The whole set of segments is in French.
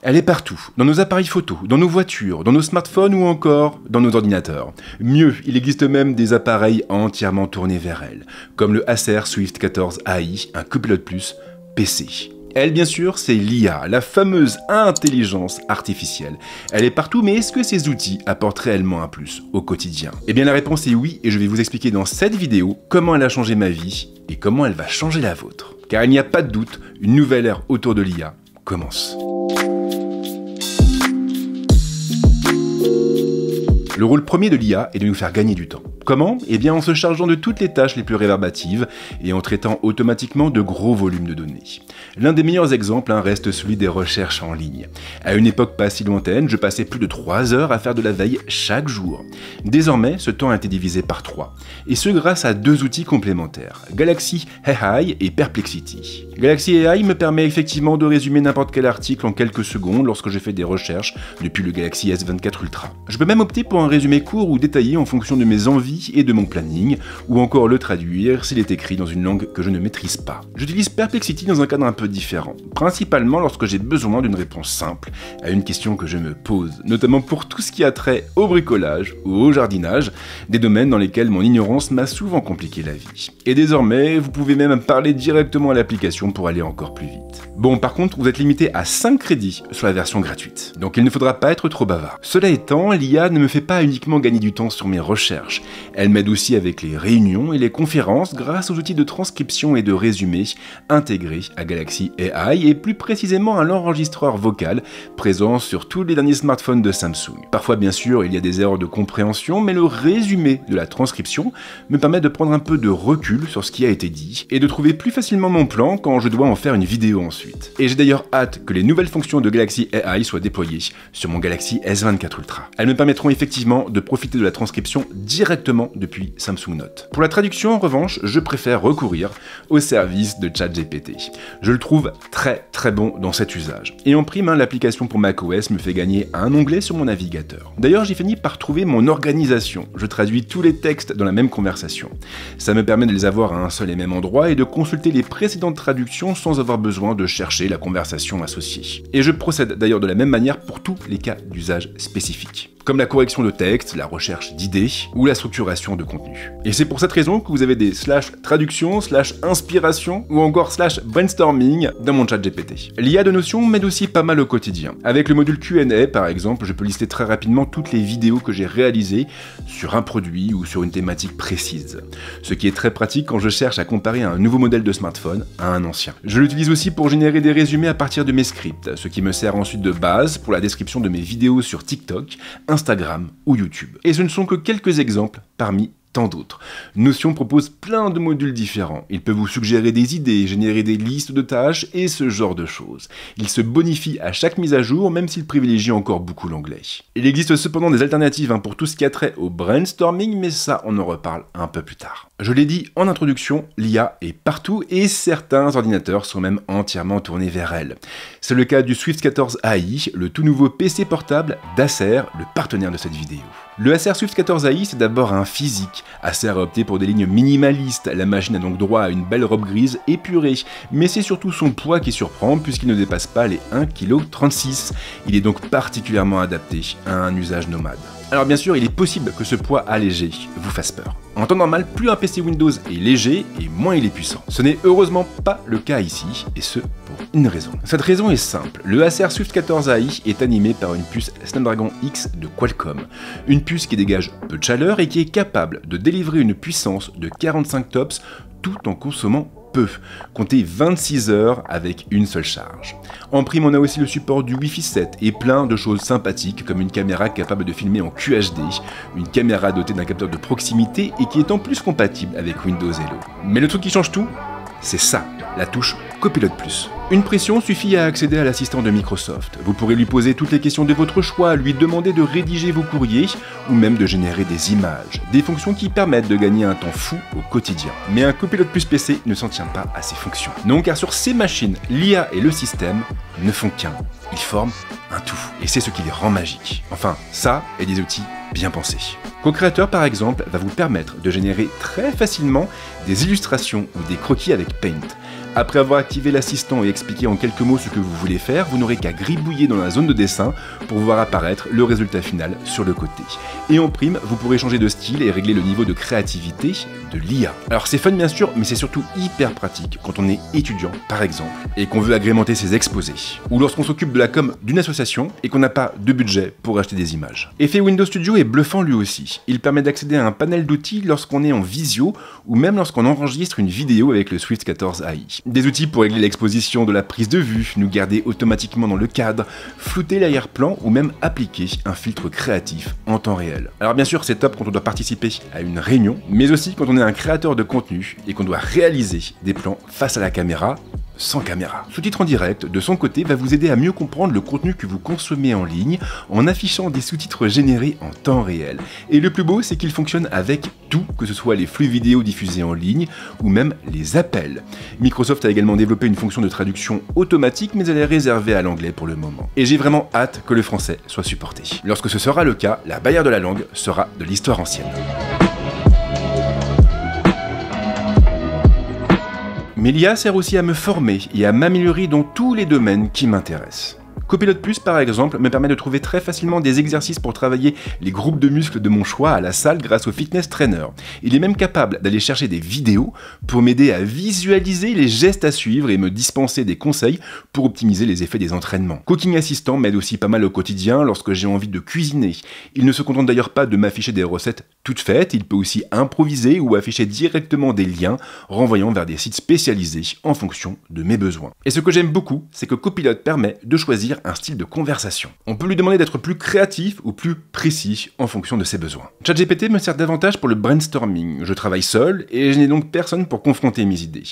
Elle est partout, dans nos appareils photo, dans nos voitures, dans nos smartphones ou encore dans nos ordinateurs. Mieux, il existe même des appareils entièrement tournés vers elle, comme le Acer Swift 14 AI, un Copilot Plus PC. Elle, bien sûr, c'est l'IA, la fameuse intelligence artificielle. Elle est partout, mais est-ce que ces outils apportent réellement un plus au quotidien? Eh bien, la réponse est oui, et je vais vous expliquer dans cette vidéo comment elle a changé ma vie et comment elle va changer la vôtre. Car il n'y a pas de doute, une nouvelle ère autour de l'IA commence. Le rôle premier de l'IA est de nous faire gagner du temps. Comment? Eh bien en se chargeant de toutes les tâches les plus réverbatives et en traitant automatiquement de gros volumes de données. L'un des meilleurs exemples reste celui des recherches en ligne. À une époque pas si lointaine, je passais plus de 3 heures à faire de la veille chaque jour. Désormais, ce temps a été divisé par 3, et ce grâce à 2 outils complémentaires, Galaxy AI et Perplexity. Galaxy AI me permet effectivement de résumer n'importe quel article en quelques secondes lorsque je fais des recherches depuis le Galaxy S24 Ultra. Je peux même opter pour un résumé court ou détaillé en fonction de mes envies et de mon planning, ou encore le traduire s'il est écrit dans une langue que je ne maîtrise pas. J'utilise Perplexity dans un cadre un peu différent, principalement lorsque j'ai besoin d'une réponse simple à une question que je me pose, notamment pour tout ce qui a trait au bricolage ou au jardinage, des domaines dans lesquels mon ignorance m'a souvent compliqué la vie. Et désormais, vous pouvez même parler directement à l'application pour aller encore plus vite. Bon, par contre, vous êtes limité à 5 crédits sur la version gratuite, donc il ne faudra pas être trop bavard. Cela étant, l'IA ne me fait pas uniquement gagner du temps sur mes recherches, elle m'aide aussi avec les réunions et les conférences grâce aux outils de transcription et de résumé intégrés à Galaxy AI et plus précisément à l'enregistreur vocal présent sur tous les derniers smartphones de Samsung. Parfois bien sûr il y a des erreurs de compréhension, mais le résumé de la transcription me permet de prendre un peu de recul sur ce qui a été dit et de trouver plus facilement mon plan quand je dois en faire une vidéo ensuite. Et j'ai d'ailleurs hâte que les nouvelles fonctions de Galaxy AI soient déployées sur mon Galaxy S24 Ultra. Elles me permettront effectivement de profiter de la transcription directement depuis Samsung Note. Pour la traduction en revanche, je préfère recourir au service de ChatGPT. Je le trouve très bon dans cet usage. Et en prime, l'application pour macOS me fait gagner un onglet sur mon navigateur. D'ailleurs, j'ai fini par trouver mon organisation. Je traduis tous les textes dans la même conversation. Ça me permet de les avoir à un seul et même endroit et de consulter les précédentes traductions sans avoir besoin de chercher la conversation associée. Et je procède d'ailleurs de la même manière pour tous les cas d'usage spécifiques, comme la correction de texte, la recherche d'idées ou la structuration de contenu. Et c'est pour cette raison que vous avez des /traduction, /inspiration ou encore /brainstorming dans mon chat GPT. L'IA de Notion m'aide aussi pas mal au quotidien. Avec le module Q&A par exemple, je peux lister très rapidement toutes les vidéos que j'ai réalisées sur un produit ou sur une thématique précise. Ce qui est très pratique quand je cherche à comparer un nouveau modèle de smartphone à un ancien. Je l'utilise aussi pour générer des résumés à partir de mes scripts, ce qui me sert ensuite de base pour la description de mes vidéos sur TikTok, Instagram ou YouTube. Et ce ne sont que quelques exemples parmi tant d'autres. Notion propose plein de modules différents. Il peut vous suggérer des idées, générer des listes de tâches et ce genre de choses. Il se bonifie à chaque mise à jour, même s'il privilégie encore beaucoup l'anglais. Il existe cependant des alternatives pour tout ce qui a trait au brainstorming, mais ça on en reparle un peu plus tard. Je l'ai dit en introduction, l'IA est partout et certains ordinateurs sont même entièrement tournés vers elle. C'est le cas du Swift 14 AI, le tout nouveau PC portable d'Acer, le partenaire de cette vidéo. Le Acer Swift 14 AI, c'est d'abord un physique. Acer a opté pour des lignes minimalistes, la machine a donc droit à une belle robe grise épurée, mais c'est surtout son poids qui surprend puisqu'il ne dépasse pas les 1,36 kg. Il est donc particulièrement adapté à un usage nomade. Alors bien sûr, il est possible que ce poids allégé vous fasse peur. En temps normal, plus un PC Windows est léger et moins il est puissant. Ce n'est heureusement pas le cas ici, et ce pour une raison. Cette raison est simple, le Acer Swift 14 AI est animé par une puce Snapdragon X de Qualcomm, une puce qui dégage peu de chaleur et qui est capable de délivrer une puissance de 45 TOPS tout en consommant peu, comptez 26 heures avec une seule charge. En prime, on a aussi le support du Wi-Fi 7 et plein de choses sympathiques comme une caméra capable de filmer en QHD, une caméra dotée d'un capteur de proximité et qui est en plus compatible avec Windows Hello. Mais le truc qui change tout, c'est ça, la touche Copilot Plus. Une pression suffit à accéder à l'assistant de Microsoft. Vous pourrez lui poser toutes les questions de votre choix, lui demander de rédiger vos courriers ou même de générer des images. Des fonctions qui permettent de gagner un temps fou au quotidien. Mais un Copilot Plus PC ne s'en tient pas à ces fonctions. Non, car sur ces machines, l'IA et le système ne font qu'un. Ils forment un tout. Et c'est ce qui les rend magiques. Enfin, ça et des outils bien pensés. CoCreator par exemple va vous permettre de générer très facilement des illustrations ou des croquis avec Paint. Après avoir activé l'assistant et expliqué en quelques mots ce que vous voulez faire, vous n'aurez qu'à gribouiller dans la zone de dessin pour voir apparaître le résultat final sur le côté. Et en prime, vous pourrez changer de style et régler le niveau de créativité de l'IA. Alors c'est fun bien sûr, mais c'est surtout hyper pratique quand on est étudiant par exemple, et qu'on veut agrémenter ses exposés, ou lorsqu'on s'occupe de la com d'une association et qu'on n'a pas de budget pour acheter des images. Effet Windows Studio est bluffant lui aussi. Il permet d'accéder à un panel d'outils lorsqu'on est en visio ou même lorsqu'on enregistre une vidéo avec le Swift 14 AI. Des outils pour régler l'exposition de la prise de vue, nous garder automatiquement dans le cadre, flouter l'arrière-plan ou même appliquer un filtre créatif en temps réel. Alors bien sûr c'est top quand on doit participer à une réunion, mais aussi quand on est un créateur de contenu et qu'on doit réaliser des plans face à la caméra, sans caméra. Sous-titre en direct, de son côté, va vous aider à mieux comprendre le contenu que vous consommez en ligne en affichant des sous-titres générés en temps réel. Et le plus beau, c'est qu'il fonctionne avec tout, que ce soit les flux vidéo diffusés en ligne ou même les appels. Microsoft a également développé une fonction de traduction automatique, mais elle est réservée à l'anglais pour le moment. Et j'ai vraiment hâte que le français soit supporté. Lorsque ce sera le cas, la barrière de la langue sera de l'histoire ancienne. Mais l'IA sert aussi à me former et à m'améliorer dans tous les domaines qui m'intéressent. Copilot Plus, par exemple, me permet de trouver très facilement des exercices pour travailler les groupes de muscles de mon choix à la salle grâce au Fitness Trainer. Il est même capable d'aller chercher des vidéos pour m'aider à visualiser les gestes à suivre et me dispenser des conseils pour optimiser les effets des entraînements. Cooking Assistant m'aide aussi pas mal au quotidien lorsque j'ai envie de cuisiner. Il ne se contente d'ailleurs pas de m'afficher des recettes toutes faites, il peut aussi improviser ou afficher directement des liens renvoyant vers des sites spécialisés en fonction de mes besoins. Et ce que j'aime beaucoup, c'est que Copilot permet de choisir un style de conversation. On peut lui demander d'être plus créatif ou plus précis en fonction de ses besoins. ChatGPT me sert davantage pour le brainstorming. Je travaille seul et je n'ai donc personne pour confronter mes idées.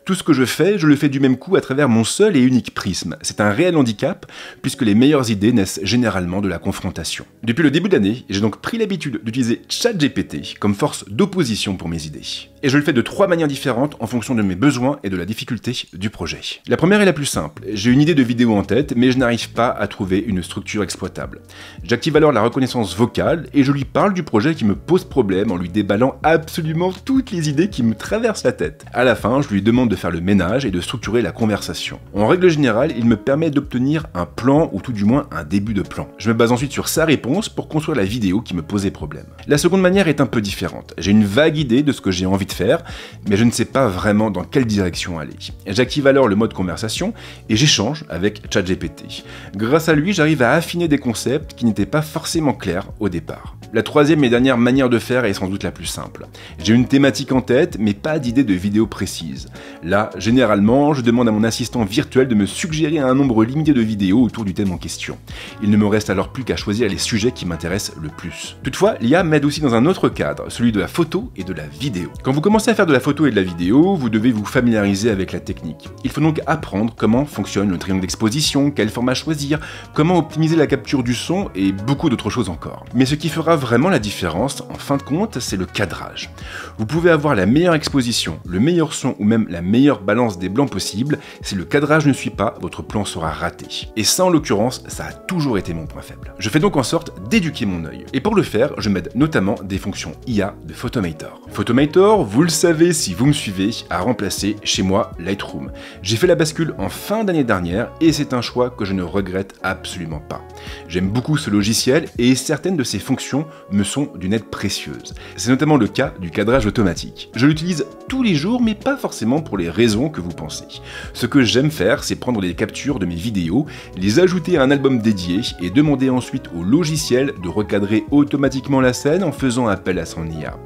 Tout ce que je le fais du même coup à travers mon seul et unique prisme. C'est un réel handicap puisque les meilleures idées naissent généralement de la confrontation. Depuis le début de l'année, j'ai donc pris l'habitude d'utiliser ChatGPT comme force d'opposition pour mes idées. Et je le fais de 3 manières différentes en fonction de mes besoins et de la difficulté du projet. La première est la plus simple. J'ai une idée de vidéo en tête, mais je n'arrive pas à trouver une structure exploitable. J'active alors la reconnaissance vocale et je lui parle du projet qui me pose problème en lui déballant absolument toutes les idées qui me traversent la tête. À la fin, je lui demande de faire le ménage et de structurer la conversation. En règle générale, il me permet d'obtenir un plan ou tout du moins un début de plan. Je me base ensuite sur sa réponse pour construire la vidéo qui me posait problème. La seconde manière est un peu différente. J'ai une vague idée de ce que j'ai envie de faire, mais je ne sais pas vraiment dans quelle direction aller. J'active alors le mode conversation et j'échange avec ChatGPT. Grâce à lui, j'arrive à affiner des concepts qui n'étaient pas forcément clairs au départ. La troisième et dernière manière de faire est sans doute la plus simple. J'ai une thématique en tête, mais pas d'idée de vidéo précise. Là, généralement, je demande à mon assistant virtuel de me suggérer un nombre limité de vidéos autour du thème en question. Il ne me reste alors plus qu'à choisir les sujets qui m'intéressent le plus. Toutefois, l'IA m'aide aussi dans un autre cadre, celui de la photo et de la vidéo. Quand vous commencez à faire de la photo et de la vidéo, vous devez vous familiariser avec la technique. Il faut donc apprendre comment fonctionne le triangle d'exposition, quel format choisir, comment optimiser la capture du son et beaucoup d'autres choses encore. Mais ce qui fera vraiment la différence, en fin de compte, c'est le cadrage. Vous pouvez avoir la meilleure exposition, le meilleur son ou même la meilleure balance des blancs possible, si le cadrage ne suit pas, votre plan sera raté. Et ça, en l'occurrence, ça a toujours été mon point faible. Je fais donc en sorte d'éduquer mon œil. Et pour le faire, je m'aide notamment des fonctions IA de Photomator. Photomator, vous le savez si vous me suivez, a remplacé chez moi Lightroom. J'ai fait la bascule en fin d'année dernière et c'est un choix que je ne regrette absolument pas. J'aime beaucoup ce logiciel et certaines de ses fonctions me sont d'une aide précieuse. C'est notamment le cas du cadrage automatique. Je l'utilise tous les jours, mais pas forcément pour les raisons que vous pensez. Ce que j'aime faire, c'est prendre des captures de mes vidéos, les ajouter à un album dédié et demander ensuite au logiciel de recadrer automatiquement la scène en faisant appel à son IA.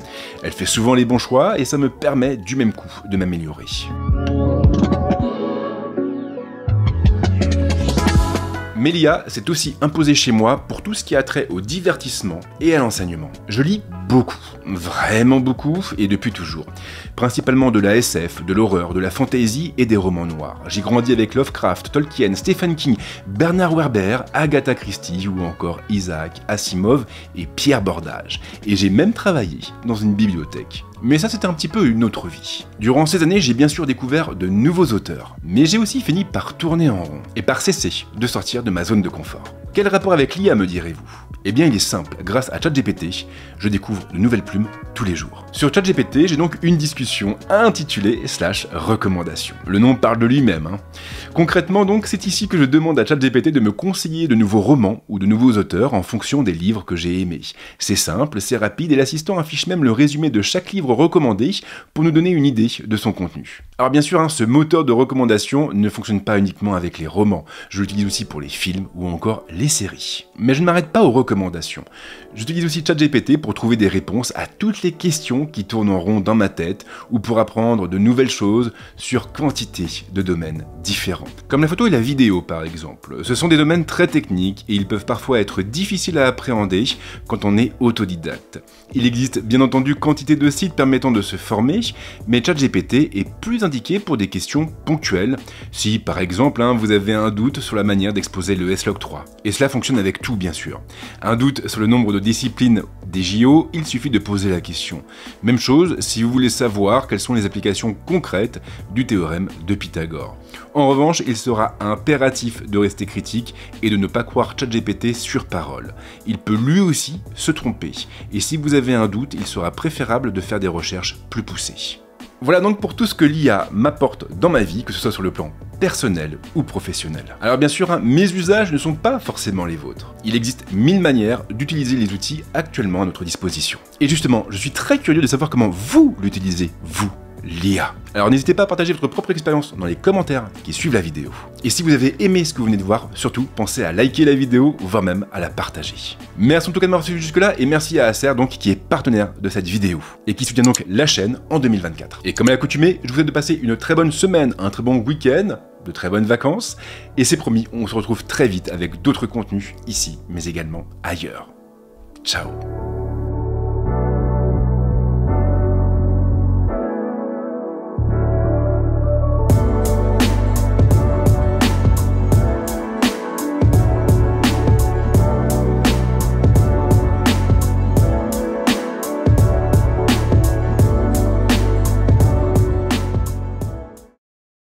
Elle fait souvent les bons choix et ça me permet du même coup de m'améliorer. Mais l'IA s'est aussi imposée chez moi pour tout ce qui a trait au divertissement et à l'enseignement. Je lis beaucoup, vraiment beaucoup, et depuis toujours. Principalement de la SF, de l'horreur, de la fantasy et des romans noirs. J'ai grandi avec Lovecraft, Tolkien, Stephen King, Bernard Werber, Agatha Christie ou encore Isaac Asimov et Pierre Bordage. Et j'ai même travaillé dans une bibliothèque. Mais ça, c'était un petit peu une autre vie. Durant ces années, j'ai bien sûr découvert de nouveaux auteurs, mais j'ai aussi fini par tourner en rond et par cesser de sortir de ma zone de confort. Quel rapport avec l'IA, me direz-vous ? Eh bien il est simple, grâce à ChatGPT, je découvre de nouvelles plumes tous les jours. Sur ChatGPT, j'ai donc une discussion intitulée / recommandation. Le nom parle de lui-même. Concrètement donc, c'est ici que je demande à ChatGPT de me conseiller de nouveaux romans ou de nouveaux auteurs en fonction des livres que j'ai aimés. C'est simple, c'est rapide et l'assistant affiche même le résumé de chaque livre recommandé pour nous donner une idée de son contenu. Alors bien sûr, ce moteur de recommandation ne fonctionne pas uniquement avec les romans, je l'utilise aussi pour les films ou encore les séries. Mais je ne m'arrête pas aux recommandations. J'utilise aussi ChatGPT pour trouver des réponses à toutes les questions qui tournent en rond dans ma tête ou pour apprendre de nouvelles choses sur quantité de domaines différents. Comme la photo et la vidéo par exemple. Ce sont des domaines très techniques et ils peuvent parfois être difficiles à appréhender quand on est autodidacte. Il existe bien entendu quantité de sites permettant de se former, mais ChatGPT est plus indiqué pour des questions ponctuelles, si par exemple vous avez un doute sur la manière d'exposer le S-Log3. Et cela fonctionne avec tout bien sûr. Un doute sur le nombre de disciplines des JO, il suffit de poser la question. Même chose si vous voulez savoir quelles sont les applications concrètes du théorème de Pythagore. En revanche, il sera impératif de rester critique et de ne pas croire ChatGPT sur parole. Il peut lui aussi se tromper, et si vous avez un doute, il sera préférable de faire des recherches plus poussées. Voilà donc pour tout ce que l'IA m'apporte dans ma vie, que ce soit sur le plan personnel ou professionnel. Alors bien sûr, mes usages ne sont pas forcément les vôtres. Il existe 1000 manières d'utiliser les outils actuellement à notre disposition. Et justement, je suis très curieux de savoir comment vous l'utilisez, vous, l'IA. Alors n'hésitez pas à partager votre propre expérience dans les commentaires qui suivent la vidéo. Et si vous avez aimé ce que vous venez de voir, surtout pensez à liker la vidéo, voire même à la partager. Merci en tout cas de m'avoir suivi jusque là et merci à Acer donc qui est partenaire de cette vidéo et qui soutient donc la chaîne en 2024. Et comme à l'accoutumée, je vous souhaite de passer une très bonne semaine, un très bon week-end, de très bonnes vacances et c'est promis, on se retrouve très vite avec d'autres contenus ici mais également ailleurs. Ciao.